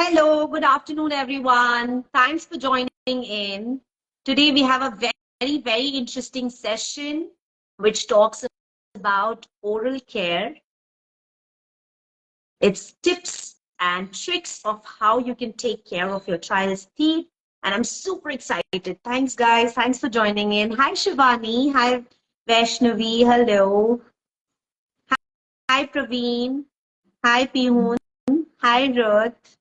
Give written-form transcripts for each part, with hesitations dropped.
Hello, good afternoon, everyone. Thanks for joining in. Today we have a very interesting session which talks about oral care. It's tips and tricks of how you can take care of your child's teeth. And I'm super excited. Thanks, guys. Thanks for joining in. Hi, Shivani. Hi, Vaishnavi. Hello. Hi, Praveen. Hi, Pihun. Hi, Ruth.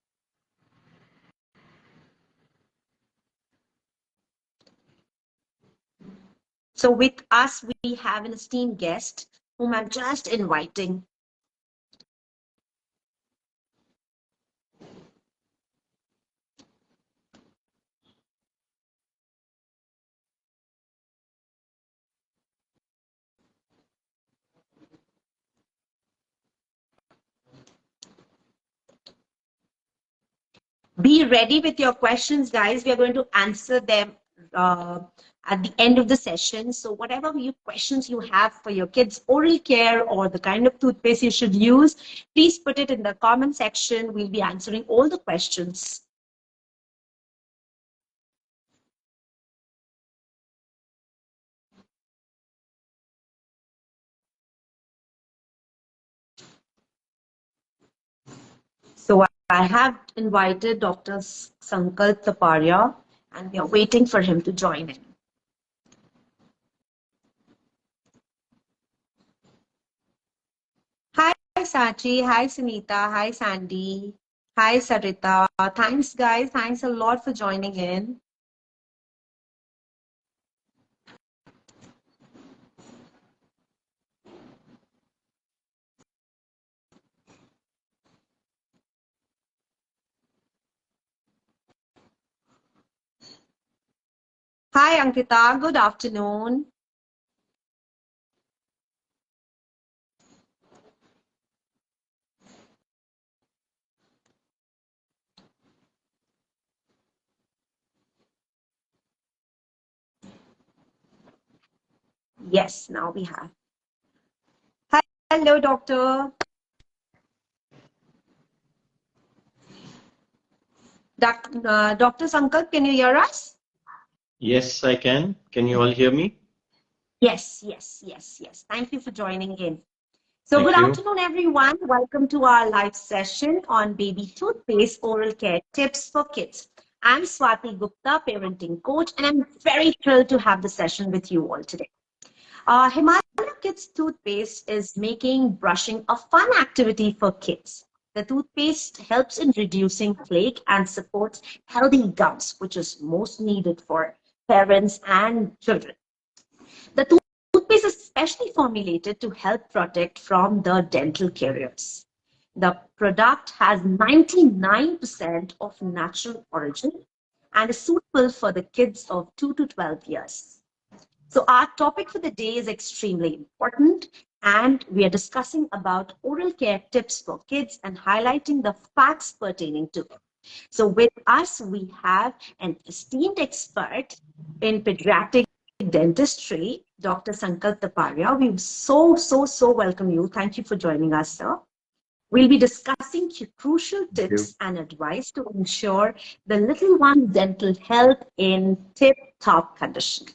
So with us, we have an esteemed guest whom I'm just inviting. Be ready with your questions, guys. We are going to answer them at the end of the session. So whatever questions you have for your kids' oral care or the kind of toothpaste you should use, please put it in the comment section. We'll be answering all the questions. So I have invited Dr.Sankalp Taparia, and we are waiting for him to join in. Hi, Sachi. Hi, Sunita. Hi, Sandy. Hi, Sarita. Thanks, guys. Thanks a lot for joining in. Hi, Ankita. Good afternoon. Yes, now we have. Hello, doctor. Dr. Sankalp, can you hear us? Yes, I can. Can you all hear me? Yes. Thank you for joining in. So good afternoon, everyone. Welcome to our live session on baby toothpaste oral care tips for kids. I'm Swati Gupta, parenting coach, and I'm very thrilled to have the session with you all today. Himalaya Kids Toothpaste is making brushing a fun activity for kids. The toothpaste helps in reducing plaque and supports healthy gums, which is most needed for parents and children. The toothpaste is specially formulated to help protect from the dental caries. The product has 99% of natural origin and is suitable for the kids of 2 to 12 years. So our topic for the day is extremely important, and we are discussing about oral care tips for kids and highlighting the facts pertaining to it. So with us, we have an esteemed expert in pediatric dentistry, Dr. Sankalp Taparia. We so welcome you. Thank you for joining us, sir. We'll be discussing crucial tips and advice to ensure the little one's dental health in tip-top condition.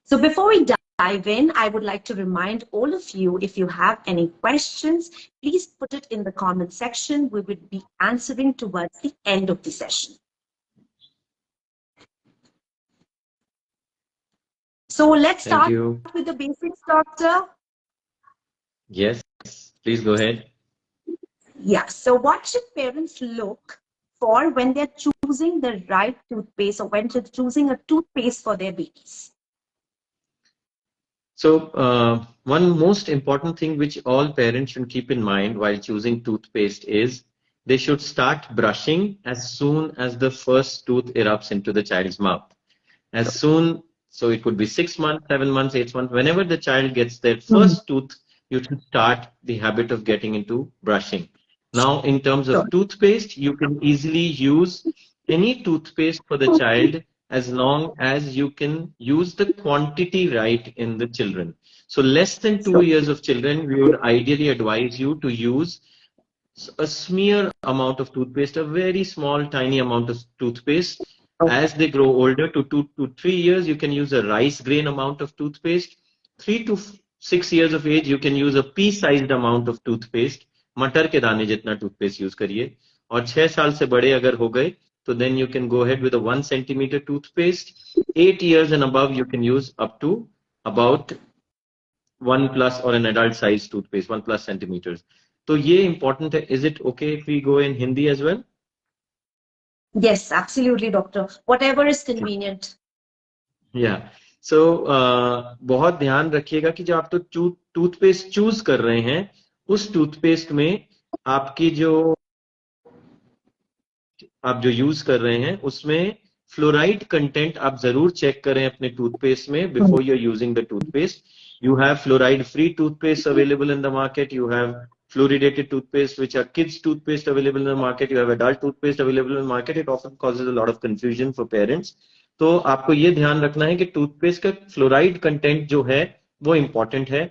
So before we dive in, I would like to remind all of you, if you have any questions, please put it in the comment section. We would be answering towards the end of the session. So let's start with the basics, doctor. Yes, please go ahead. Yeah, so what should parents look for when they're choosing the right toothpaste or when they're choosing a toothpaste for their babies? So one most important thing which all parents should keep in mind while choosing toothpaste is they should start brushing as soon as the first tooth erupts into the child's mouth. So it could be 6 months, 7 months, 8 months, whenever the child gets their first tooth, you should start the habit of getting into brushing. Now, in terms of toothpaste, you can easily use any toothpaste for the child as long as you can use the quantity right in the children. So less than 2 years of children, we would ideally advise you to use a smear amount of toothpaste, a very small, tiny amount of toothpaste. Okay. As they grow older, to 2 to 3 years, you can use a rice grain amount of toothpaste. 3 to 6 years of age, you can use a pea-sized amount of toothpaste. मटर के दाने जितना toothpaste use करिए. और 6 साल से बड़े अगर हो गए, तो then you can go ahead with a 1 centimeter toothpaste. 8 years and above, you can use up to about 1+ or an adult size toothpaste, 1+ centimeters. तो ये important है. Is it okay if we go in Hindi as well? Yes, absolutely, doctor. Whatever is convenient. Yeah. So बहुत ध्यान रखिएगा कि जब आप तो टूथपेस्ट चूज कर रहे हैं, उस टूथपेस्ट में आपकी आप जो यूज कर रहे हैं उसमें फ्लोराइड कंटेंट आप जरूर चेक करें अपने टूथपेस्ट में before you are using the toothpaste. You have fluoride-free toothpaste available in the market. You have fluoridated toothpaste, which are kids' toothpaste available in the market. You have adult toothpaste available in the market. It often causes a lot of confusion for parents. तो आपको ये ध्यान रखना है कि toothpaste का fluoride content जो है वो इम्पोर्टेंट है.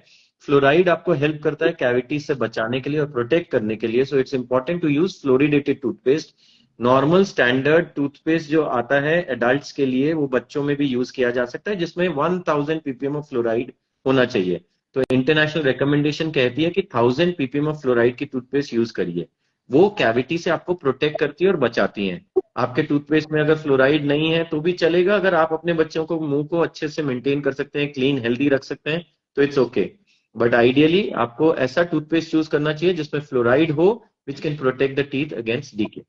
फ्लोराइड आपको हेल्प करता है कैविटी से बचाने के लिए और प्रोटेक्ट करने के लिए. So it's important to use fluoridated toothpaste. Normal standard toothpaste जो आता है एडल्ट्स के लिए, वो बच्चों में भी यूज किया जा सकता है, जिसमें 1000 ppm ऑफ फ्लोराइड होना चाहिए. तो इंटरनेशनल रिकमेंडेशन कहती है कि 1000 ppm ऑफ फ्लोराइड की टूथपेस्ट यूज करिए. वो कैविटी से आपको प्रोटेक्ट करती है और बचाती है. आपके टूथपेस्ट में अगर फ्लोराइड नहीं है तो भी चलेगा, अगर आप अपने बच्चों को मुंह को अच्छे से मेंटेन कर सकते हैं, क्लीन हेल्दी रख सकते हैं, तो इट्स ओके. बट आइडियली आपको ऐसा टूथपेस्ट चूज करना चाहिए जिसमें फ्लोराइड हो, which can protect the teeth against decay.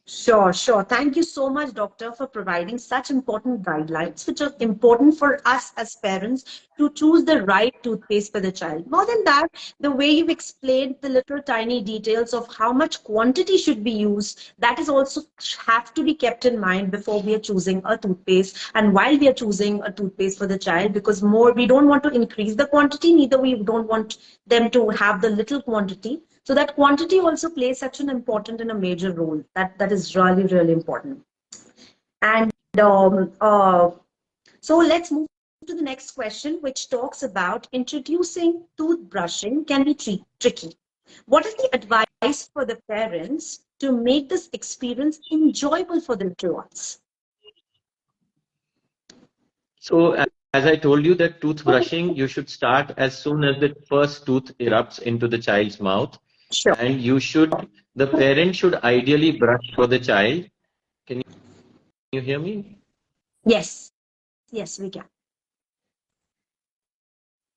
Sure, sure. Thank you so much, doctor, for providing such important guidelines, which are important for us as parents to choose the right toothpaste for the child. More than that, the way you've explained the little tiny details of how much quantity should be used, that is also have to be kept in mind before we are choosing a toothpaste and while we are choosing a toothpaste for the child, because we don't want to increase the quantity, neither we don't want them to have the little quantity. So that quantity also plays such an important and a major role. That is really, really important. And so let's move to the next question, which talks about introducing toothbrushing can be tricky. What is the advice for the parents to make this experience enjoyable for the little ones? So as I told you that toothbrushing, you should start as soon as the first tooth erupts into the child's mouth. Sure. And the parent should ideally brush for the child. Can you hear me? Yes. Yes, we can.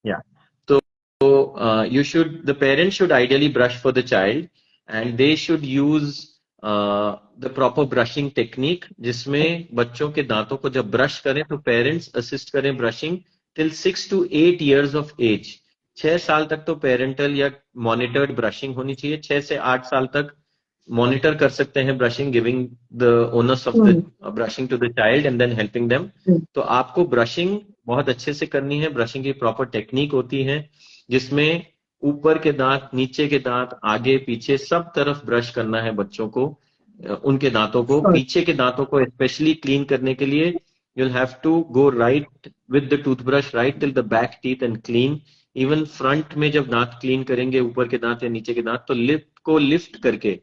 Yeah. So the parent should ideally brush for the child, and they should use the proper brushing technique, जिसमें बच्चों के दांतों को जब brush करें तो parents assist करें brushing till 6 to 8 years of age. 6 साल तक तो पेरेंटल या मॉनिटर्ड ब्रशिंग होनी चाहिए. 6 से 8 साल तक मॉनिटर कर सकते हैं brushing, giving the onus of the brushing to the child and then helping them. तो आपको ब्रशिंग बहुत अच्छे से करनी है. ब्रशिंग की प्रॉपर टेक्निक होती है जिसमें ऊपर के दांत, नीचे के दांत, आगे पीछे सब तरफ ब्रश करना है बच्चों को, उनके दांतों को. पीछे के दांतों को स्पेशली क्लीन करने के लिए you'll have to go right with the toothbrush right till the back teeth and clean. Even front में जब दांत क्लीन करेंगे, ऊपर के दांत या नीचे के दांत, तो लिप को लिफ्ट करके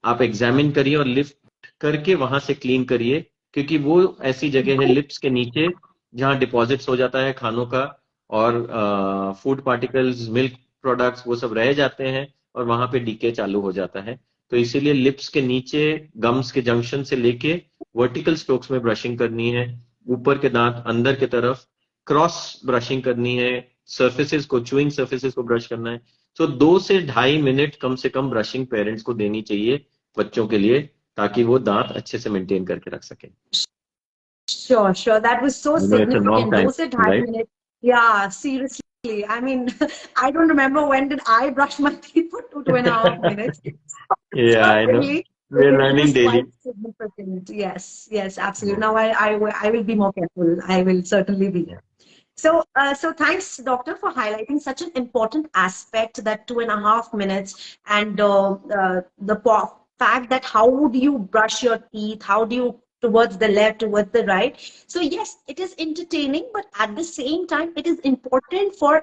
आप एग्जामिन करिए और लिफ्ट करके वहां से क्लीन करिए, क्योंकि वो ऐसी जगह है लिप्स के नीचे जहां डिपॉजिट्स हो जाता है खानों का, और फूड पार्टिकल्स, मिल्क प्रोडक्ट्स, वो सब रह जाते हैं और वहां पे डीके चालू हो जाता है. तो इसीलिए लिप्स के नीचे गम्स के जंक्शन से लेके वर्टिकल स्ट्रोक्स में ब्रशिंग करनी है. ऊपर के दांत अंदर के तरफ क्रॉस ब्रशिंग करनी है. सर्फेसेस को, चुइंग सर्फेसेस को ब्रश करना है. तो 2 से 2.5 मिनट कम से कम ब्रशिंग पेरेंट्स को देनी चाहिए बच्चों के लिए, ताकि वो दांत अच्छे से मेंटेन करके रख सकें. Sure. That was so significant. 2 से 2.5 minutes. Yeah, seriously. I mean, I don't remember when did I brush my teeth for 2.5 minutes. Yeah, I know. We're learning daily. Yes, absolutely. Now I will be more careful. I will certainly be. Yeah. So thanks, doctor, for highlighting such an important aspect, that 2.5 minutes, and the fact that how would you brush your teeth, how do you towards the left, towards the right. So yes, it is entertaining, but at the same time, it is important for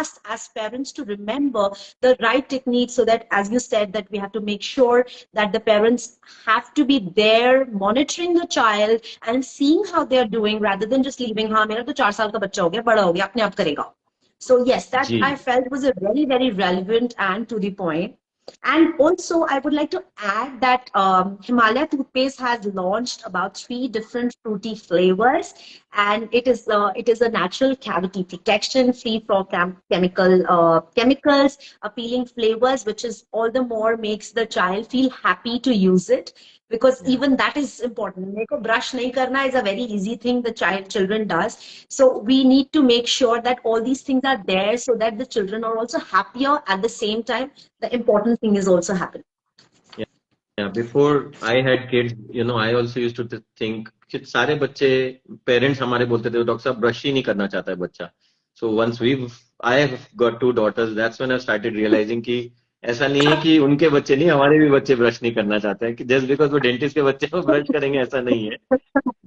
us as parents to remember the right technique, so that, as you said, that we have to make sure that the parents have to be there monitoring the child and seeing how they're doing, rather than just leaving, हाँ मेरा तो 4 साल का बच्चा हो गया, बड़ा हो गया, अपने आप करेगा. So yes, that ji. I felt was a very, very relevant and to the point. And also, I would like to add that Himalaya toothpaste has launched about 3 different fruity flavors, and it is a natural cavity protection, free from chemicals, appealing flavors, which is all the more makes the child feel happy to use it, because Yeah. even that is important. मेरे को brush नहीं करना is a very easy thing the children does. So we need to make sure that all these things are there, so that the children are also happier. At the same time, the important thing is also happening. Yeah, before I had kids, I also used to think कि सारे बच्चे parents हमारे बोलते थे doctor साहब brush ही नहीं करना चाहता है बच्चा. So once I have got 2 daughters, that's when I started realizing कि ऐसा नहीं है कि उनके बच्चे नहीं, हमारे भी बच्चे ब्रश नहीं करना चाहते हैं कि जस्ट बिकॉज वो डेंटिस्ट के बच्चे वो ब्रश करेंगे, ऐसा नहीं है.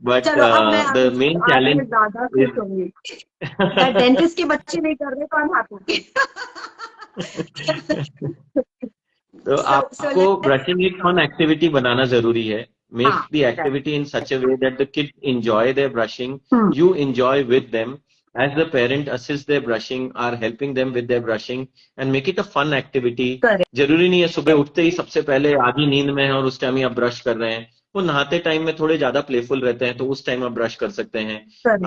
But चलो अब मैं the main आज मैं challenge ज्यादा खुश is होंगी that डेंटिस्ट के बच्चे नहीं कर रहे तो I'm happy. तो So आपको let's ब्रशिंग एक फन एक्टिविटी बनाना जरूरी है. Make the that. Activity in such a way that the kid enjoy there brushing, Hmm. you enjoy with them. As the parent assist their brushing, are helping them with their brushing and make it a fun activity. Correct. जरूरी नहीं है सुबह उठते ही सबसे पहले आधी नींद में है और उस टाइम ही आप ब्रश कर रहे हैं. वो नहाते टाइम में थोड़े ज्यादा प्लेफुल रहते हैं तो उस टाइम आप ब्रश कर सकते हैं. Correct.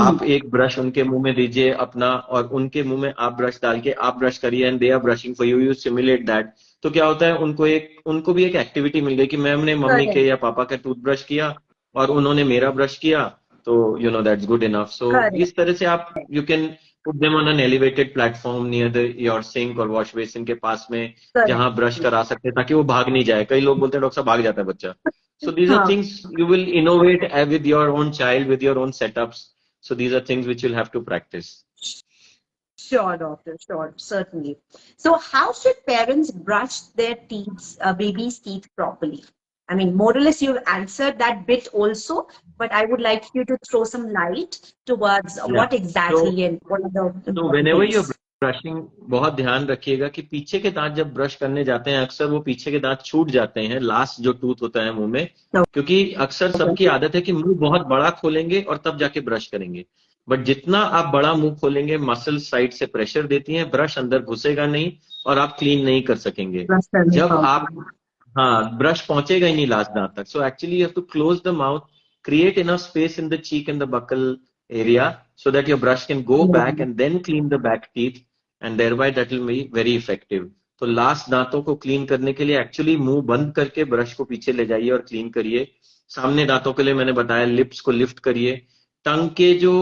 आप एक ब्रश उनके मुंह में दीजिए अपना और उनके मुंह में आप ब्रश डाल के आप ब्रश करिए and they are brushing for you, you simulate that. तो क्या होता है उनको भी एक एक्टिविटी मिल गई कि मैम ने मम्मी Correct. के या पापा का टूथब्रश किया और उन्होंने मेरा ब्रश किया, तो that's good enough. So Correct. इस तरह से आप you can put them on an elevated platform near your sink और वॉश बेसिन के पास में Correct. जहां ब्रश करा सकते हैं ताकि वो भाग नहीं जाए. कई लोग बोलते हैं डॉक्टर साहब भाग जाता है बच्चा. So these are हाँ. things you will innovate with your own child, with your own setups. So these are things which you'll have to practice. Sure, doctor. Sure, certainly. So, how should parents brush their teeth, baby's teeth properly? I mean, more or less, you've answered that bit also, but I would like you to throw some light towards Yeah. what exactly and what are the So important whenever you're things. Brushing बहुत ध्यान रखिएगा कि पीछे के दांत जब brush करने जाते हैं अक्सर वो पीछे के दांत छूट जाते हैं, लास्ट जो टूथ होता है मुंह में, क्योंकि अक्सर सबकी आदत है कि मुंह बहुत बड़ा खोलेंगे और तब जाके ब्रश करेंगे. बट जितना आप बड़ा मुंह खोलेंगे मसल साइड से प्रेशर देती है, ब्रश अंदर घुसेगा नहीं और आप क्लीन नहीं कर सकेंगे. जब आप ब्रश पहुंचेगा ही नहीं लास्ट दांत तक. So actually you have to close the mouth, create enough space in the cheek and the buccal area so that your brush can go back and then clean the back teeth, and thereby that will be very effective. तो last दांतों को clean करने के लिए actually मुंह बंद करके brush को पीछे ले जाइए और क्लीन करिए. सामने दांतों के लिए मैंने बताया लिप्स को लिफ्ट करिए. टंग के जो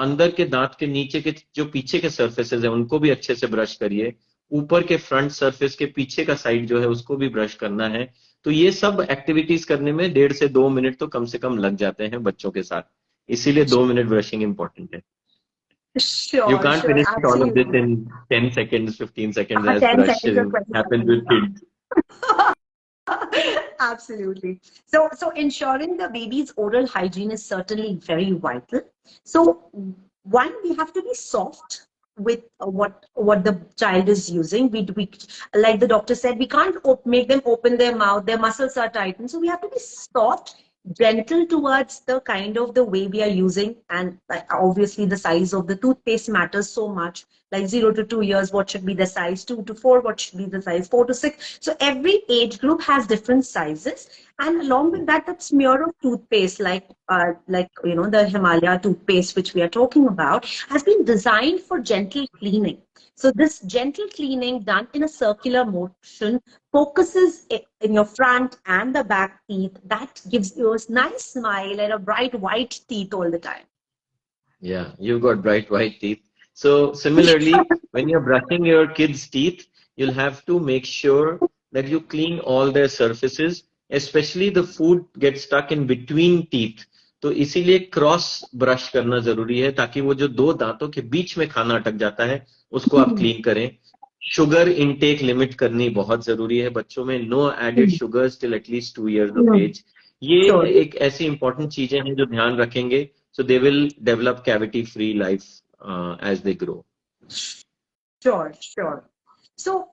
अंदर के दांत के नीचे के जो पीछे के सर्फेसेस है उनको भी अच्छे से ब्रश करिए. ऊपर के फ्रंट सरफेस के पीछे का साइड जो है उसको भी ब्रश करना है. तो ये सब एक्टिविटीज करने में 1.5 से 2 मिनट तो कम से कम लग जाते हैं बच्चों के साथ. इसीलिए 2 मिनट ब्रशिंग इंपॉर्टेंट है. You Sure, can't sure, finish all of this absolutely. in 10 seconds, 15 seconds as 10 seconds of brushing happens with question. kids. Absolutely. So ensuring the baby's oral hygiene is certainly very vital. So one, we have to be soft with what the child is using. We like the doctor said, we can't make them open their mouth. Their muscles are tightened, so we have to be soft, gentle towards the kind of the way we are using, and obviously the size of the toothpaste matters so much. Like 0 to 2 years, what should be the size? 2 to 4, what should be the size? 4 to 6. So every age group has different sizes, and along with that, that smear of toothpaste, like the Himalaya toothpaste which we are talking about, has been designed for gentle cleaning. So this gentle cleaning done in a circular motion focuses in your front and the back teeth. That gives you a nice smile and a bright white teeth all the time. Yeah, you've got bright white teeth. So similarly, when you're brushing your kids' teeth, you'll have to make sure that you clean all their surfaces, especially the food gets stuck in between teeth. तो इसीलिए cross brush करना जरूरी है ताकि वो जो 2 दांतों के बीच में खाना अटक जाता है उसको आप क्लीन करें. शुगर इनटेक लिमिट करनी बहुत जरूरी है बच्चों में. No added sugars till at least 2 years of age. ये एक ऐसी इंपॉर्टेंट चीजें हैं जो ध्यान रखेंगे. So they will develop cavity free life as they grow. Sure, sure. So,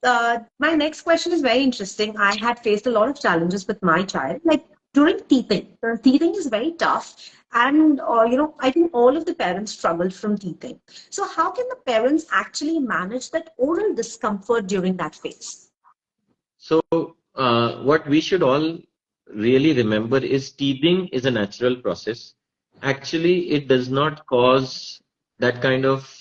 my next question is very interesting. I had faced a lot of challenges with my child, like during teething. Teething is very tough, and I think all of the parents struggle from teething. So, how can the parents actually manage that oral discomfort during that phase? So, what we should all really remember is teething is a natural process. Actually, it does not cause that kind of,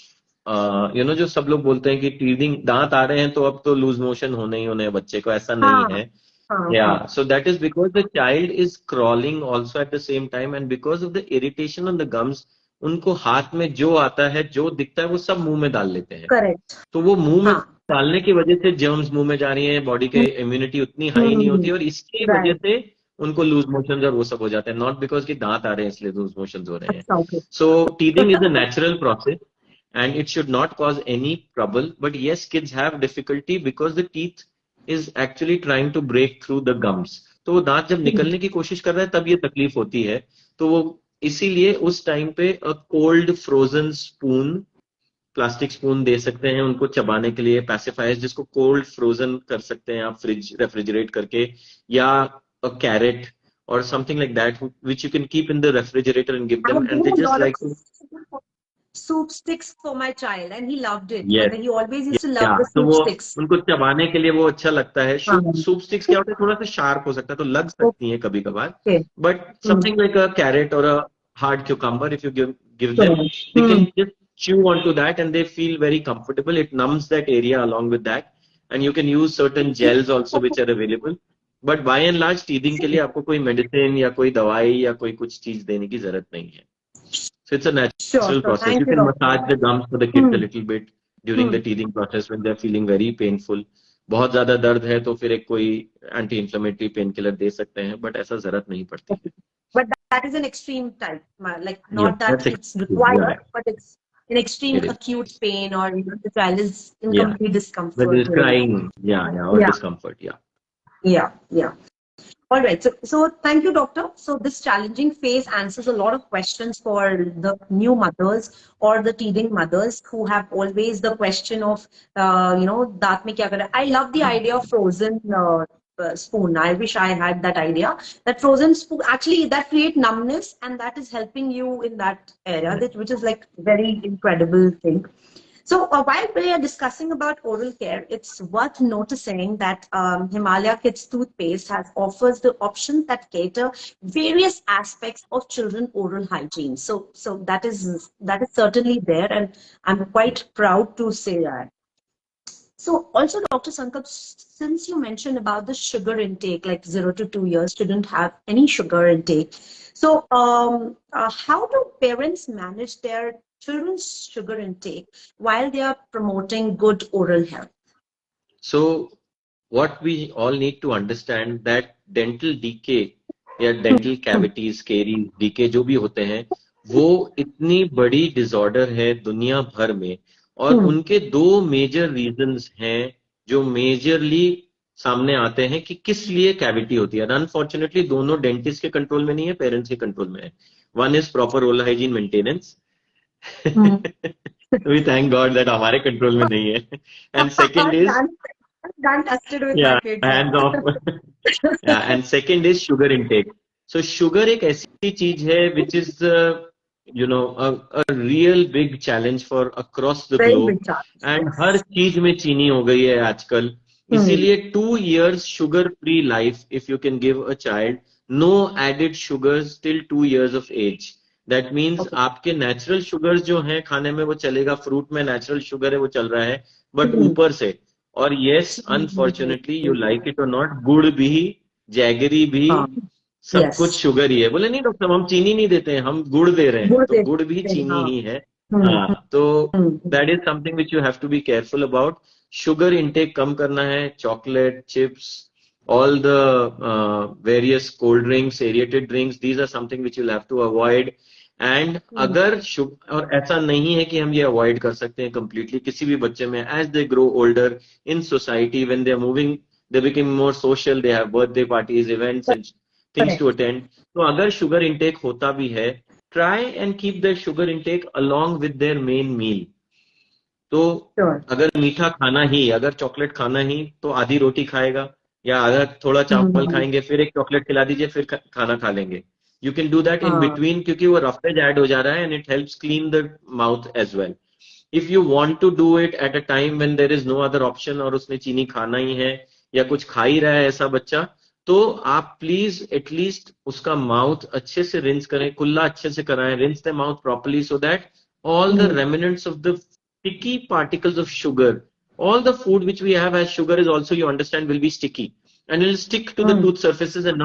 जो सब लोग बोलते हैं कि teething दांत आ रहे हैं तो अब तो लूज मोशन होने ही होने हैं बच्चे को, ऐसा नहीं हाँ, है. हाँ, हाँ. Yeah, so that is because the child is crawling also at the same time, and because of the irritation on the gums, उनको हाथ में जो आता है, जो दिखता है, वो सब मुंह में डाल लेते हैं. Correct. तो वो मुंह में हाँ. डालने की वजह से जर्म्स मुंह में जा रही हैं, बॉडी के इम्यूनिटी उतनी हाई नहीं होती, और इसकी वजह Right. से उनको लूज मोशन और वो सब हो जाते हैं. नॉट बिकॉज कि दांत आ रहे हैं इसलिए लूज मोशन हो रहे हैं. अच्छा, okay. So teething is a natural process and it should not cause any trouble. But yes, kids have difficulty because the teeth is actually trying to break through the gums. तो वो दांत जब निकलने की कोशिश कर रहा है तब ये तकलीफ होती है. तो वो इसीलिए उस टाइम पे a cold frozen spoon, plastic spoon दे सकते हैं उनको चबाने के लिए, पैसिफायर्स जिसको कोल्ड फ्रोजन कर सकते हैं आप फ्रिज रेफ्रिजरेट करके, या अ carat or something like that which you can keep in the refrigerator and give I them, have and they given a just lot of like to. soup sticks for my child, and he loved it. Yes. He always used to love Yeah, the तो soup वो sticks. उनको चबाने के लिए वो अच्छा लगता है. हाँ. सूप स्टिक्स क्या होता है, थोड़ा सा शार्प हो सकता है, तो लग सकती है कभी कभार, Okay. But something like a carrot और a hard cucumber, if you give them, Sure. they can just chew onto that and they feel very comfortable. It numbs that area along with that, and you can use certain gels also which are available. But by and large teething के लिए आपको कोई medicine या कोई दवाई या कोई कुछ चीज देने की जरूरत नहीं है. So it's a Sure, natural sure. process. Thank You you, can doctor. massage the gums for the kids a Hmm. little bit during the Hmm. teething process when they're feeling very painful. बहुत ज्यादा दर्द है तो फिर एक कोई anti inflammatory pain killer दे सकते हैं, बट ऐसा जरूरत नहीं पड़ती है. But that is an extreme type, like Yeah, not that that's it's extreme. You're required, right. but it's an extreme It is. acute pain, or the child is in Yeah. complete But discomfort it's during that. crying. Yeah, or Yeah, discomfort. Yeah. yeah, yeah. All right. So thank you, doctor. So this challenging phase answers a lot of questions for the new mothers or the teething mothers who have always the question of, daat mein kya kara? I love the idea of frozen spoon. I wish I had that idea. That frozen spoon, actually, that create numbness, and that is helping you in that area, which is like very incredible thing. So while we are discussing about oral care, it's worth noticing that Himalaya Kids Toothpaste has offers the options that cater various aspects of children oral hygiene. So that is certainly there, and I'm quite proud to say that. So also, Dr. Sankalp, since you mentioned about the sugar intake, like 0 to 2 years shouldn't have any sugar intake. So how do parents manage their children's sugar intake while they are promoting good oral health? So what we all need to understand that dental decay या dental cavities, caries, decay जो भी होते हैं, वो इतनी बड़ी disorder है दुनिया भर में, और उनके दो मेजर रीजंस हैं जो मेजरली सामने आते हैं कि किस लिए कैविटी होती है. अनफॉर्चुनेटली दोनों डेंटिस्ट के कंट्रोल में नहीं है, पेरेंट्स के कंट्रोल में है. One is proper oral hygiene maintenance. We thank God that हमारे कंट्रोल में नहीं है. And second is Done tested with yeah, my kids. hands off. Yeah, and second is sugar intake. So sugar एक ऐसी चीज है which is a real big challenge for across the Very globe. big challenge. And हर चीज में चीनी हो गई है आजकल. इसीलिए 2 years sugar free life if you can give a child, no added sugars till 2 years of age. That means आपके natural sugars जो हैं खाने में वो चलेगा, फ्रूट में नेचुरल शुगर है वो चल रहा है, बट ऊपर से, और yes unfortunately you like it और नॉट, गुड़ भी, जैगरी भी, सब कुछ शुगर ही है. बोले नहीं डॉक्टर हम चीनी नहीं देते हैं, हम गुड़ दे रहे हैं, तो गुड़ भी चीनी ही है. हाँ, तो that is something which you have to be careful about. Sugar intake कम करना है. Chocolate, chips, all the various cold drinks, aerated drinks, these are something which you'll have to avoid. And अगर और ऐसा नहीं है कि हम ये अवॉइड कर सकते हैं कंप्लीटली किसी भी बच्चे में. As they grow older in society, when they are moving, they become more social, they have birthday parties, events and things to attend. तो अगर शुगर इंटेक होता भी है, try and keep their sugar intake along with their main meal. तो Sure. अगर मीठा खाना ही, अगर चॉकलेट खाना ही, तो आधी रोटी खाएगा, या अगर थोड़ा चावल Hmm. खाएंगे फिर एक चॉकलेट खिला दीजिए फिर खाना खा लेंगे. You can do that in हाँ. बिटवीन, क्योंकि वो रफेज ऐड हो जा रहा है and it helps clean the mouth as well. If you want to do it at a time when there is no other option और उसने चीनी खाना ही है या कुछ खा ही रहा है ऐसा बच्चा, तो आप प्लीज एटलीस्ट उसका माउथ अच्छे से रिंस करें, कुल्ला अच्छे से कराएं, rinse the mouth properly so that all the Hmm. remnants of the sticky particles of sugar, all the food which we have as sugar is also, you understand, will be sticky and it will stick to the Hmm. tooth surfaces and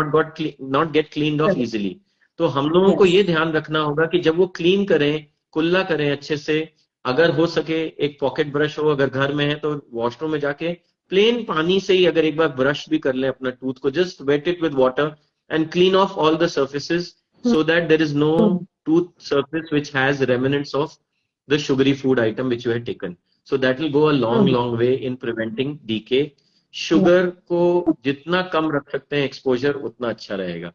not get cleaned off Correct. easily. तो हम लोगों को Yes. ये ध्यान रखना होगा कि जब वो क्लीन करें, कुल्ला करें अच्छे से, अगर हो सके एक पॉकेट ब्रश हो, अगर घर में है तो वॉशरूम में जाके प्लेन पानी से ही अगर एक बार ब्रश भी कर लें अपना टूथ को, just wet it with water and clean off all the surfaces Hmm. so that there is no Hmm. tooth surface which has remnants of the sugary food item which you had taken. So that will go a long, Hmm. long way in preventing decay. Yeah. Sugar को जितना कम रख सकते हैं exposure, उतना अच्छा रहेगा.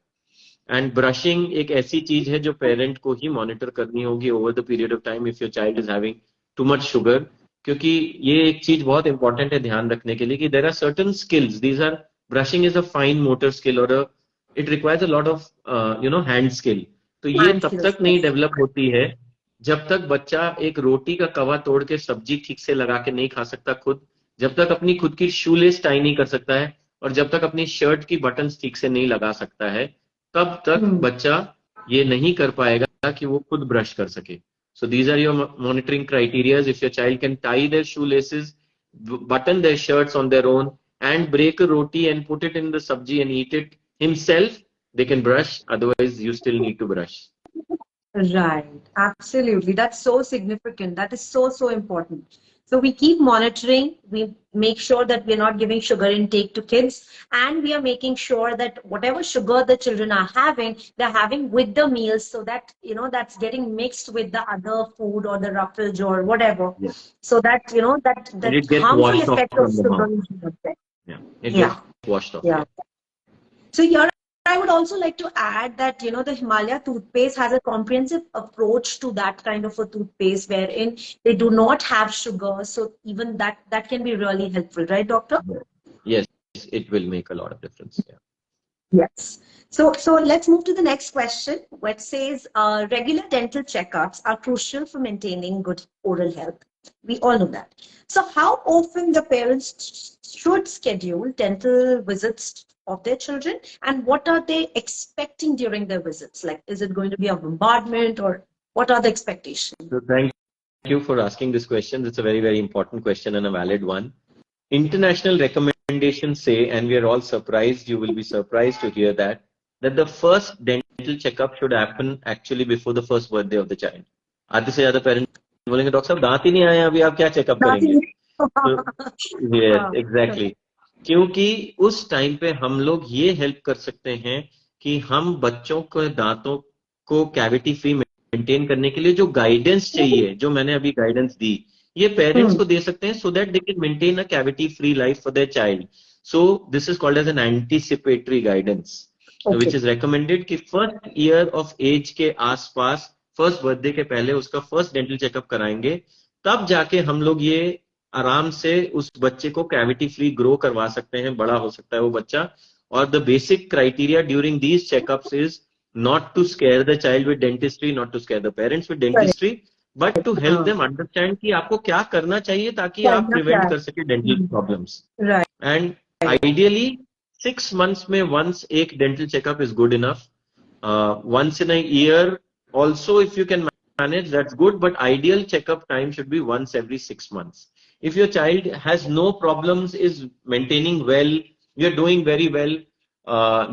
And brushing एक ऐसी चीज है जो पेरेंट को ही मॉनिटर करनी होगी over the period of time if your child is having too much sugar. क्योंकि ये एक चीज बहुत इंपॉर्टेंट है ध्यान रखने के लिए कि there are certain skills, these are, brushing is a fine motor skill और it requires a lot of hand skill. तो ये And तब skills. तक नहीं Yes. डेवलप होती है जब तक बच्चा एक रोटी का कवा तोड़ के सब्जी ठीक से लगा के नहीं खा सकता खुद, जब तक अपनी खुद की शूलेस टाई नहीं कर सकता है, और जब तक अपनी शर्ट की बटन्स ठीक से नहीं लगा सकता है, तब तक Hmm. बच्चा ये नहीं कर पाएगा कि वो खुद ब्रश कर सके. So these are your monitoring criteria. If your child can tie their shoelaces, button their shirts on their own, and break a roti and put it in the sabji and eat it himself, they can brush. Otherwise, you still need to brush. Right. Absolutely. That's so significant. That is so, so important. So we keep monitoring. We make sure that we're not giving sugar intake to kids, and we are making sure that whatever sugar the children are having, they're having with the meals, so that that's getting mixed with the other food or the ruffles or whatever, Yes. so that that And that it gets harmful washed off effect of from the sugar mouth. is not there. Yeah. It gets Yeah. washed off. Yeah. Yeah. So here I would also like to add that the Himalaya toothpaste has a comprehensive approach to that kind of a toothpaste wherein they do not have sugar. So even that can be really helpful, right, doctor? Yes, it will make a lot of difference. Yeah. Yes. So let's move to the next question, which says regular dental checkups are crucial for maintaining good oral health. We all know that. So how often the parents should schedule dental visits of their children, and what are they expecting during their visits? Like, is it going to be a bombardment, or what are the expectations? So thank you for asking this question. It's a very, very important question and a valid one. International recommendations say, and we are all surprised, you will be surprised to hear that the first dental checkup should happen actually before the first birthday of the child. आधे से ज्यादा parents बोलेंगे doctor साहब दांत ही नहीं आए अभी आप क्या चेकअप करेंगे. तो यस एग्जैक्टली, क्योंकि उस टाइम पे हम लोग ये हेल्प कर सकते हैं कि हम बच्चों के दांतों को कैविटी फ्री मेंटेन करने के लिए जो गाइडेंस चाहिए, जो मैंने अभी गाइडेंस दी, ये पेरेंट्स को दे सकते हैं so that they can maintain a cavity free life for their child. So this is called as an anticipatory guidance which is recommended कि फर्स्ट ईयर ऑफ एज के आसपास, फर्स्ट बर्थडे के पहले उसका फर्स्ट डेंटल चेकअप कराएंगे, तब जाके हम लोग ये आराम से उस बच्चे को कैविटी फ्री ग्रो करवा सकते हैं, बड़ा हो सकता है वो बच्चा. और the basic criteria during these checkups is not to scare the child with dentistry, not to scare the parents with Correct. dentistry, but to help them understand कि आपको क्या करना चाहिए ताकि आप प्रिवेंट कर सके dental problems. Right. And ideally 6 months में once एक dental checkup is good enough. Once in a year also if you can manage, that's good, but ideal checkup time should be once every 6 months. If your child has no problems, is maintaining well, you're doing very well,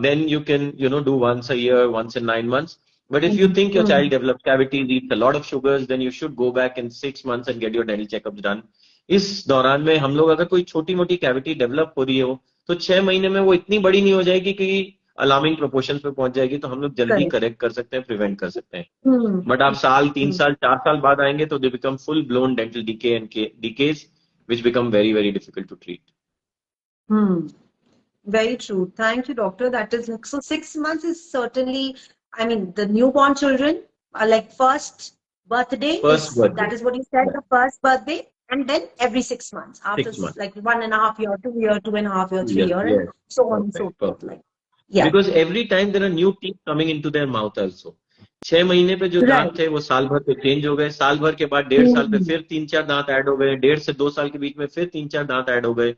then you can do once a year, once in 9 months. But if you think your child develops cavities, eats a lot of sugars, then you should go back in 6 months and get your dental checkups done. इस दौरान में हम लोग अगर कोई छोटी मोटी cavity develop हो रही हो तो 6 महीने में वो इतनी बड़ी नहीं हो जाएगी कि अलार्मिंग प्रोपोर्शंस पे पहुंच जाएगी, तो हम लोग जल्दी करेक्ट कर सकते हैं, प्रिवेंट कर सकते हैं. बट आप साल 3 साल 4 साल बाद आएंगे तो they become full blown dental decay and decays which become very very difficult to treat. Very true. Thank you, doctor. That is so 6 months is certainly, I mean, the newborn children are like first birthday. First birthday. That is what you said, the first birthday. And then every 6 months, after 6 months. like 1.5 year, 2 year, 2.5 year, 3 Yes, year, and yes. so on and so Perfect, forth. perfect. Like, yeah, Because every time there are new teeth coming into their mouth also. 6 महीने पे जो दांत right. थे वो साल भर पे change हो गए, साल भर के बाद 1.5 साल पे Hmm. फिर 3-4 दांत ऐड हो गए, 1.5 से 2 साल के बीच में फिर 3-4 दांत ऐड हो गए,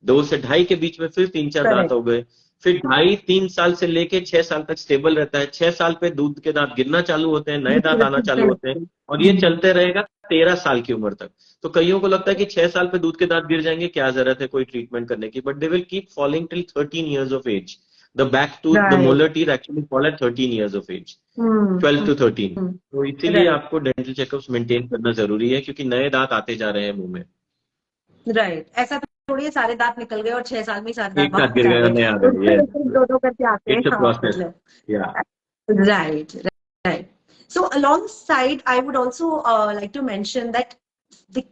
2 से 2.5 के बीच में फिर 3-4 दांत Correct. हो गए, फिर 2.5-3 साल से लेके 6 साल तक स्टेबल रहता है, 6 साल पे दूध के दांत गिरना चालू होते हैं, नए दांत आना चालू होते हैं, और ये Hmm. चलते रहेगा 13 साल की उम्र तक। तो कईयों को लगता है कि 6 साल पे दूध के दांत गिर जाएंगे, क्या जरूरत है कोई ट्रीटमेंट करने की, but they will keep falling till 13 years of age. The back tooth, the Right. molar teeth actually fall at 13 years of age, Hmm. 12 to 13. Hmm. तो इसीलिए Right. आपको डेंटल चेकअप्स मेंटेन करना जरूरी है, क्योंकि नए दांत आते जा रहे हैं मुंह में। राइट, ऐसा थोड़ी है सारे दांत निकल गए और 6 साल में ही सारे दांत एक साथ वापस गिर आ गए, गए। नए आ गए। उसमें एक यस, दो दो करके आते हैं, इट्स अ हाँ प्रोसेस। मतलब। या Right, right. So alongside, I would also like to mention that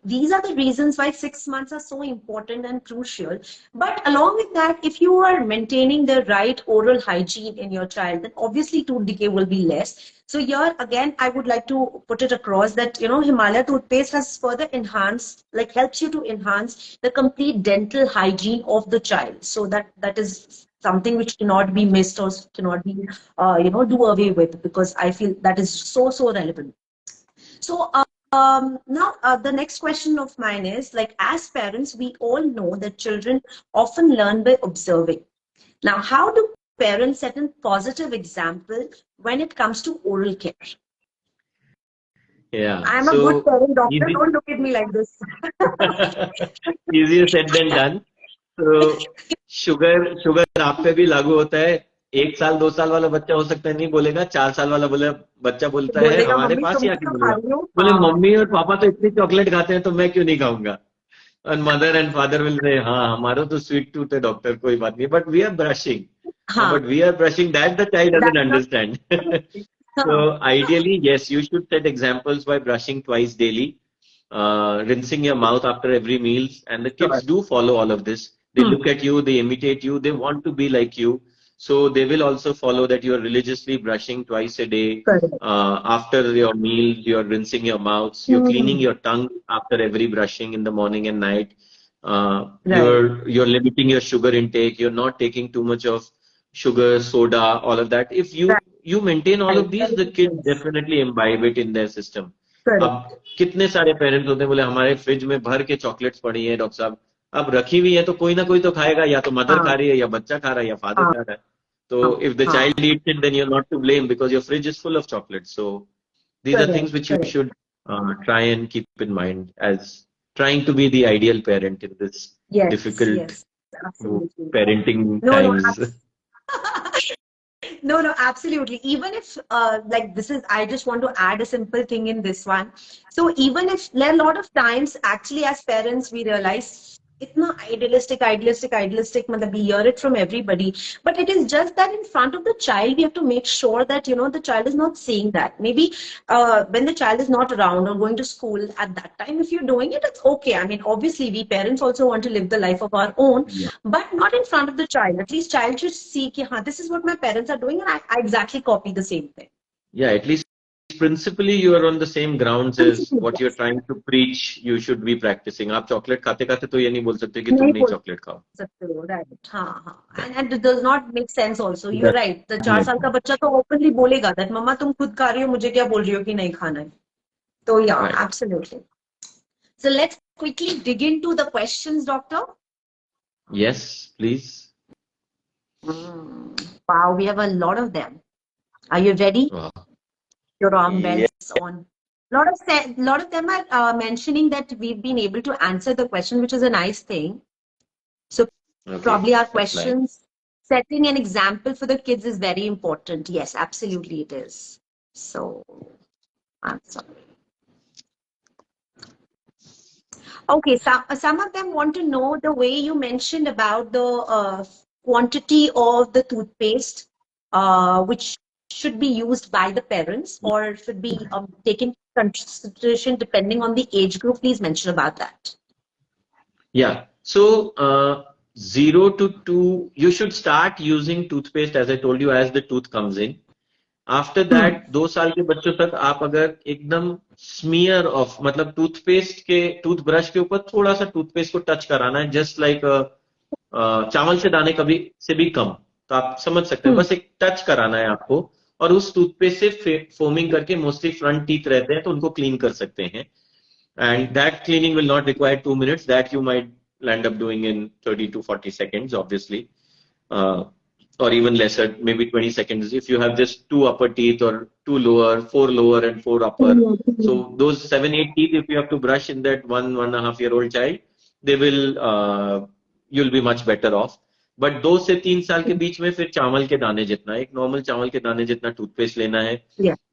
these are the reasons why 6 months are so important and crucial. But along with that, if you are maintaining the right oral hygiene in your child, then obviously tooth decay will be less. So here again, I would like to put it across that, Himalaya toothpaste has further enhanced, like helps you to enhance the complete dental hygiene of the child. So that is something which cannot be missed or cannot be, do away with, because I feel that is so relevant. So now the next question of mine is, like, as parents, we all know that children often learn by observing. Now, how do parents set a positive example when it comes to oral care? या I'm a so good parent, doctor. Easy Don't look at me like this. Easier said than done. तो sugar sugar आप पे भी लागू होता है। 1 साल 2 साल वाला बच्चा हो सकता है नहीं बोलेगा, 4 साल वाला बच्चा बोलता है बोलेगा हमारे मम्मी पास ही तुम आके तो खा बोलेगा, रही हो, बोले हाँ। मम्मी और पापा तो इतनी चॉकलेट खाते हैं तो मैं क्यों नहीं खाऊंगा। And mother and father will say, हाँ हमारा तो स्वीट टूथ है डॉक्टर, कोई बात नहीं, बट वी आर ब्रशिंग, हाँ, but we are brushing that the child doesn't that's not understand. So हाँ, ideally, yes, you should set examples by brushing twice daily, rinsing your mouth after every meals, and the kids sure. do follow all of this. They Hmm, look at you, they imitate you, they want to be like you. So they will also follow that you are religiously brushing twice a day. correct. After your meal, you're rinsing your mouths, you're cleaning Hmm, your tongue after every brushing in the morning and night. right. You're limiting your sugar intake. You're not taking too much of sugar, soda, all of that. If you maintain all Right. of these, Very the good kids sense. definitely imbibe it in their system. अब Correct. कितने सारे parents होते हैं बोले हमारे fridge में भर के चॉकलेट्स पड़ी है डॉक्टर साहब, अब रखी हुई है तो कोई ना कोई तो खाएगा, या तो मदर खा हाँ, रही है या बच्चा खा रहा है या फादर हाँ, खा रहा है। तो हाँ, if the हाँ. child eats it, then you're not to blame because your fridge is full of chocolates. So these are things Correct. which you Correct. should try and keep in mind as trying to be the ideal parent in this Yes. difficult Yes. Absolutely. parenting No, no, times. no, no, absolutely. Even if, like, this is, I just want to add a simple thing in this one. So, even if there are a lot of times, actually, as parents, we realize it's not idealistic, matlab, we hear it from everybody. But it is just that in front of the child, we have to make sure that, the child is not saying that. Maybe when the child is not around or going to school at that time, if you're doing it, it's okay. I mean, obviously, we parents also want to live the life of our own, Yeah. but not in front of the child. At least child should see कि हाँ, this is what my parents are doing, and I exactly copy the same thing. Yeah, at least principally you are on the same grounds as what you're Yes. trying to preach you should be practicing. आप chocolate खाते खाते तो ये नहीं बोल सकते कि तुम नहीं नहीं बोल चॉकलेट खाओ। सकते हो, right? हाँ, हाँ. Yeah. And it does not make sense also. You're right. The 4 साल Definitely. का बच्चा तो openly बोलेगा that मम्मा तुम खुद खा रही हो, मुझे क्या बोल रही हो कि नहीं खाना है. तो yeah, Right. absolutely. So let's quickly dig into the questions, doctor. Yes, please. Wow, we have a lot of them. Are you ready? Wow. Your arm Yeah. belts on. Lot of them are mentioning that we've been able to answer the question, which is a nice thing. So Okay. probably our That's nice. questions, setting an example for the kids is very important. Yes, absolutely it is. So I'm sorry. Okay, some of them want to know the way you mentioned about the quantity of the toothpaste, which should be used by the parents or should be taken into consideration depending on the age group. Please mention about that. Yeah. So 0 to 2, you should start using toothpaste as I told you as the tooth comes in. After that 2 साल के बच्चों तक आप अगर एकदम smear of मतलब toothbrush के ऊपर थोड़ा सा टूथपेस्ट को टच कराना है, जस्ट लाइक चावल से दाने कभी से भी कम, तो आप समझ सकते हैं, बस एक टच कराना है आपको, और उस टूथपेस्ट से फोमिंग करके, मोस्टली फ्रंट टीथ रहते हैं तो उनको क्लीन कर सकते हैं. And that cleaning will not require 2 minutes. That you might end up doing in 30 to 40 seconds, obviously, uh, or even lesser, maybe 20 seconds. If you have just two upper teeth or two lower, four lower and four upper, so those 7, 8 teeth, if you have to brush in that 1, 1.5 year old child, they will, you'll be much better off. But 2 से 3 साल के बीच में फिर चावल के दाने जितना, एक नॉर्मल चावल के दाने जितना टूथपेस्ट लेना है.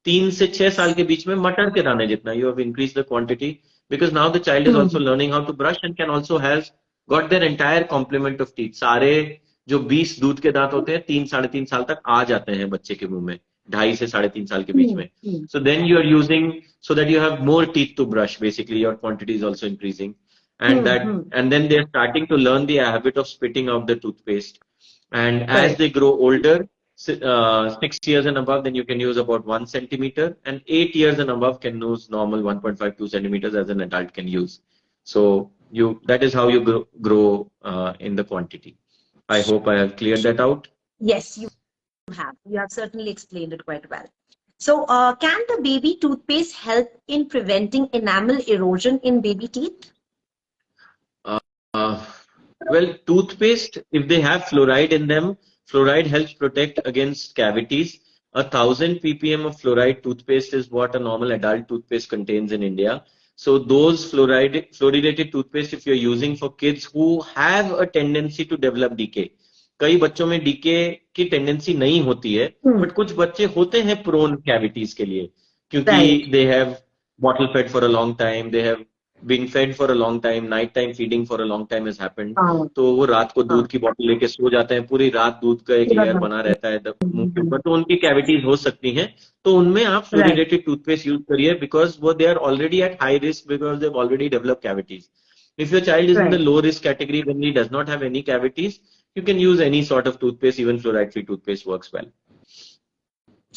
3 से 6 साल के बीच में मटर के दाने जितना. You have increase the quantity because now the child is also learning how to brush and can also has got their entire complement of teeth. सारे जो 20 दूध के दांत होते हैं 3 साढ़े 3 साल तक आ जाते हैं बच्चे के मुंह में, 2.5 से 3.5 साल के बीच में. So then you are using so that you have more teeth to brush. Basically your quantity is also increasing, and and then they are starting to learn the habit of spitting out the toothpaste. And as they grow older, 6 years and above, then you can use about 1 centimeter, and 8 years and above can use normal 1.5 2 centimeters as an adult can use. So that is how you grow in the quantity. I hope I have cleared that out. Yes, you have. You have certainly explained it quite well. So, can the baby toothpaste help in preventing enamel erosion in baby teeth? Well, toothpaste, if they have fluoride in them, fluoride helps protect against cavities. 1,000 ppm of fluoride toothpaste is what a normal adult toothpaste contains in India. So those fluoridated toothpaste, if you're using for kids who have a tendency to develop decay, कई बच्चों में DK की tendency नहीं होती है, but कुछ बच्चे होते हैं प्रोन कैविटीज के लिए, क्योंकि they have bottle fed for a long time, they have been fed for a long time, night time feeding for a long time has happened, तो वो रात को दूध की बॉटल लेके सो जाते हैं, पूरी रात दूध का एक लेयर बना रहता है मुंह के ऊपर, तो उनकी कैविटीज हो सकती हैं. तो उनमें आप फ्लोरिडेटेड टूथपेस्ट यूज करिए, बिकॉज वो they are already at high risk, because they already develop cavities. If your child is in the low risk category when he does not have any cavities, you can use any sort of toothpaste, even fluoride-free toothpaste works well.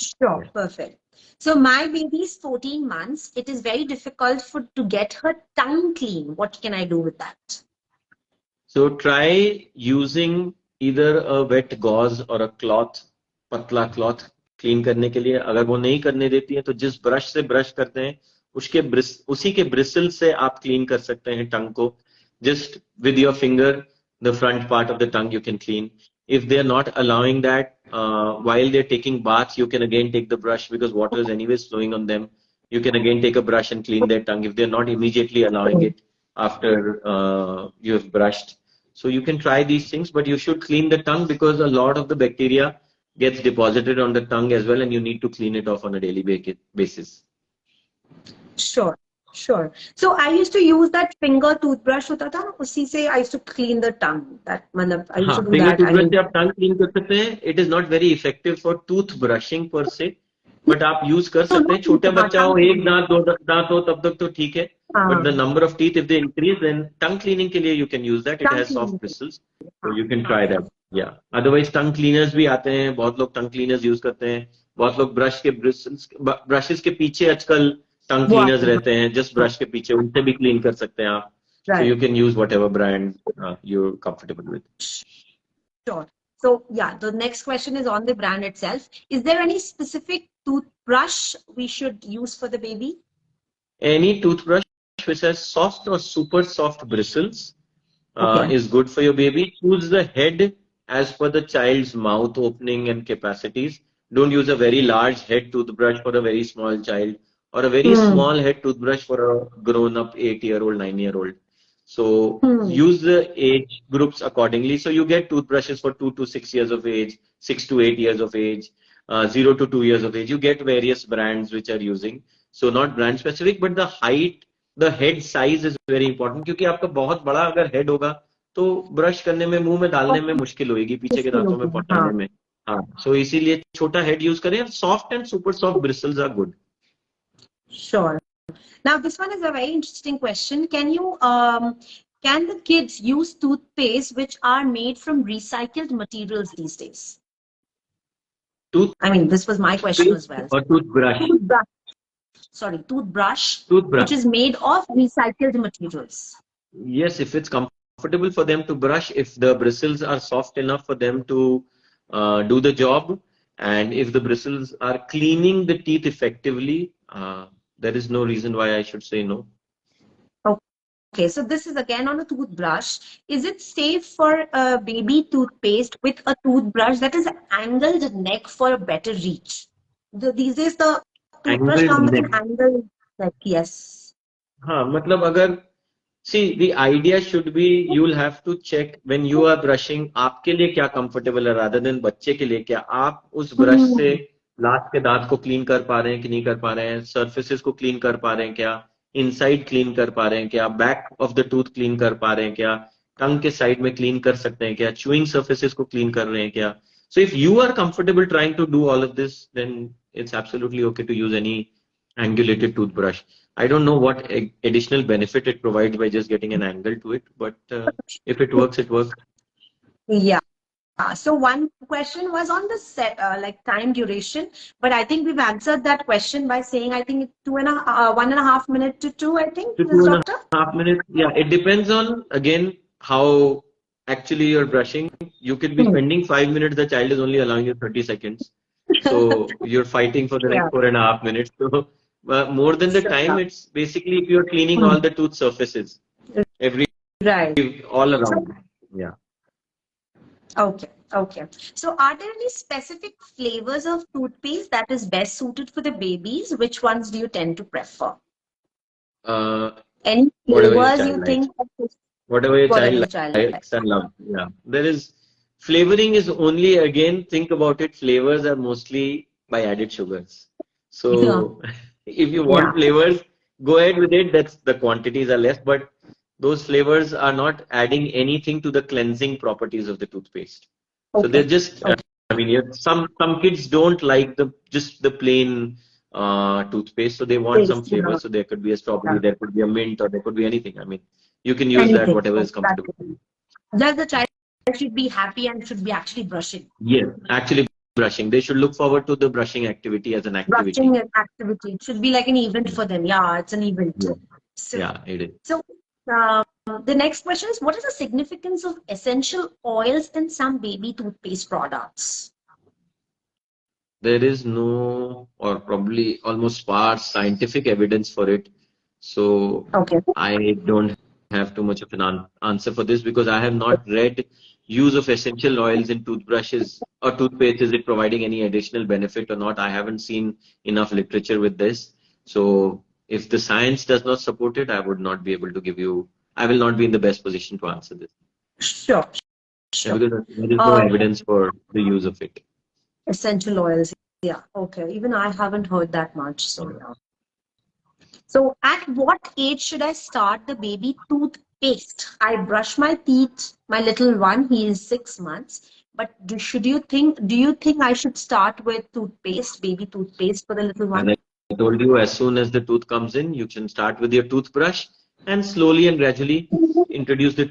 Sure, perfect. So my baby is 14 months. It is very difficult to get her tongue clean. What can I do with that? So try using either a wet gauze or a cloth, पतला cloth clean करने के लिए. अगर वो नहीं करने देती है तो जिस ब्रश से ब्रश करते हैं उसी के ब्रिसल से आप क्लीन कर सकते हैं टंग को. Just with your finger, the front part of the tongue you can clean. If they are not allowing that, while they're taking bath, you can again take the brush, because water is anyways flowing on them. You can again take a brush and clean their tongue if they're not immediately allowing it after you have brushed. So you can try these things, but you should clean the tongue because a lot of the bacteria gets deposited on the tongue as well, and you need to clean it off on a daily basis. Sure. Sure. So I used to use that finger toothbrush होता था, उसी से I used to clean the tongue. That मतलब I used to do finger that. toothbrush से आप tongue clean कर सकते हैं. It is not very effective for tooth brushing per se, but आप use कर सकते हैं. छोटा बच्चा हो, एक दांत दो दांत हो, तब तक तो ठीक है. But the number of teeth, if they increase, then tongue cleaning के लिए you can use that. It has soft bristles, so you can try that. Yeah. Otherwise tongue cleaners भी आते हैं. बहुत लोग tongue cleaners use करते हैं. बहुत लोग brushes के पीछे आजकल tongue cleaners रहते हैं, just brush के पीछे, उनसे भी clean कर सकते हैं आप. So you can use whatever brand you're comfortable with. Sure. So yeah, the next question is on the brand itself. Is there any specific toothbrush we should use for the baby? Any toothbrush which has soft or super soft bristles is good for your baby. Choose the head as per the child's mouth opening and capacities. Don't use a very large head toothbrush for a very small child, or a very small head toothbrush for a grown-up 8-year-old, 9-year-old. So use the age groups accordingly. So you get toothbrushes for 2 to 6 years of age, 6 to 8 years of age, 0 to 2 years of age. You get various brands which are using. So not brand specific, but the height, the head size is very important. क्योंकि आपका बहुत बड़ा अगर head होगा तो brush करने में, मुंह में डालने में मुश्किल होगी, पीछे के दांतों में पहुंचाने में. हाँ, so इसीलिए छोटा head use करें. Soft and super soft bristles are good. Sure. Now this one is a very interesting question. Can the kids use toothpaste which are made from recycled materials these days? I mean, this was my question as well. Or toothbrush? Toothbrush. Sorry, toothbrush, Toothbrush. which is made of recycled materials. Yes, if it's comfortable for them to brush, if the bristles are soft enough for them to do the job, and if the bristles are cleaning the teeth effectively, there is no reason why I should say no. Okay, so this is again on a toothbrush. Is it safe for a baby toothpaste with a toothbrush that is angled neck for a better reach? These days the toothbrush Angled come with neck. an angled neck, yes. हाँ मतलब अगर see the idea should be you will have to check when you are brushing आपके लिए क्या comfortable है rather than बच्चे के लिए क्या आप उस ब्रश से Hmm. लास्ट के दांत को क्लीन कर पा रहे हैं कि नहीं कर पा रहे हैं सर्फेसेस को क्लीन कर पा रहे हैं क्या इनसाइड क्लीन कर पा रहे हैं क्या back of the tooth clean कर पा रहे हैं क्या टंग के साइड में क्लीन कर सकते हैं क्या च्यूइंग सर्फेसेस को क्लीन कर रहे हैं क्या so if you are comfortable trying to do all of this then it's absolutely okay to use any angulated toothbrush. I don't know what additional benefit it provides by just getting an angle to it, but if it works, it works. Yeah. So one question was on the set, like time duration, but I think we've answered that question by saying I think 1.5 minutes to 2. I think, To Ms. two and Doctor. a half minutes. Yeah, it depends on again how actually you're brushing. You could be spending 5 minutes. The child is only allowing you 30 seconds, so you're fighting for the next 4.5 minutes. So more than the time, it's basically if you're cleaning all the tooth surfaces, every Right. all around. Yeah. Okay. Okay. So are there any specific flavors of toothpaste that is best suited for the babies? Which ones do you tend to prefer? Any Whatever your flavors you child likes. think Whatever your whatever child the child likes? likes and loves. Yeah. There is flavoring is only again think about it. Flavors are mostly by added sugars. Yeah. So if you Yeah. want flavors, go ahead with it. That's the quantities are less, but those flavors are not adding anything to the cleansing properties of the toothpaste. So they're Okay. just Okay. I mean some kids don't like the just the plain toothpaste, so they want some Taste, flavor. So there could be a strawberry, yeah. there could be a mint, or there could be anything. I mean, you can use that Anything. whatever Okay, is comfortable for you. just the child should be happy and should be actually brushing. Yes, actually brushing. They should look forward to the brushing activity as an activity. Brushing activity. It should be like an event for them. Yeah, it's an event. Yeah, So, yeah, it is. so the next question is, what is the significance of essential oils in some baby toothpaste products? There is no, or probably almost sparse scientific evidence for it. So Okay. I don't have too much of an answer for this because I have not read use of essential oils in toothbrushes or toothpaste. Is it providing any additional benefit or not? I haven't seen enough literature with this. So if the science does not support it, I would not be able to give you, I will not be in the best position to answer this. Sure. Yeah, Sure. because there is no evidence for the use of it. Essential oils. Yeah. Okay. Even I haven't heard that much. So yeah. So at what age should I start the baby toothpaste? I brush my teeth, my little one, he is 6 months. But do you think I should start with toothpaste, baby toothpaste for the little one? As I told you, as soon as the tooth comes in, you can start with your toothbrush and slowly and gradually introduce the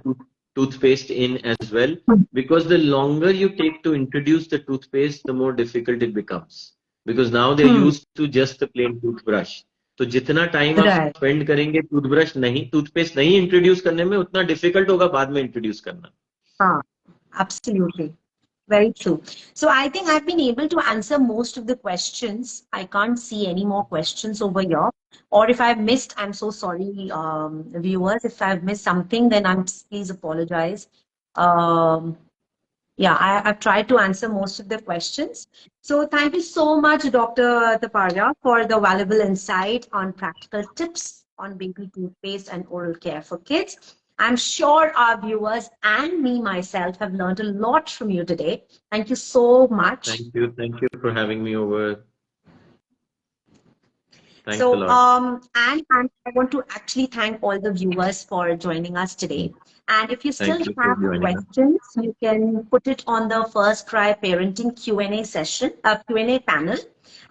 toothpaste in as well. Because the longer you take to introduce the toothpaste, the more difficult it becomes. Because now they're used to just the plain toothbrush. तो जितना time आप Right. Spend करेंगे toothpaste नहीं introduce करने में उतना difficult होगा बाद में इंट्रोड्यूस करना. Absolutely. Very true. So I think I've been able to answer most of the questions. I can't see any more questions over here. Or if I've missed, I'm so sorry, viewers. If I've missed something, then please apologize. Yeah, I've tried to answer most of the questions. So thank you so much, Dr. Taparia, for the valuable insight on practical tips on baby toothpaste and oral care for kids. I'm sure our viewers and me myself have learned a lot from you today. Thank you so much. Thank you for having me over. Thanks so, a lot. And I want to actually thank all the viewers for joining us today. And if you still have questions, you can put it on the First Try Parenting Q&A session, Q&A panel.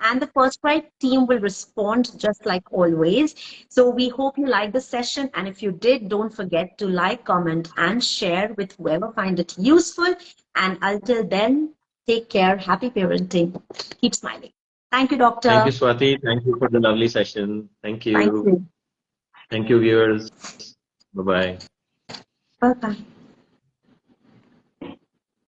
And the First Try team will respond just like always. So we hope you liked the session. And if you did, don't forget to like, comment, and share with whoever find it useful. And until then, Take care. Happy parenting. Keep smiling. Thank you, Thank you, doctor. Swati. Thank you for the lovely session. Thank Thank you. you. Thank you, viewers. Bye-bye. Bye-bye.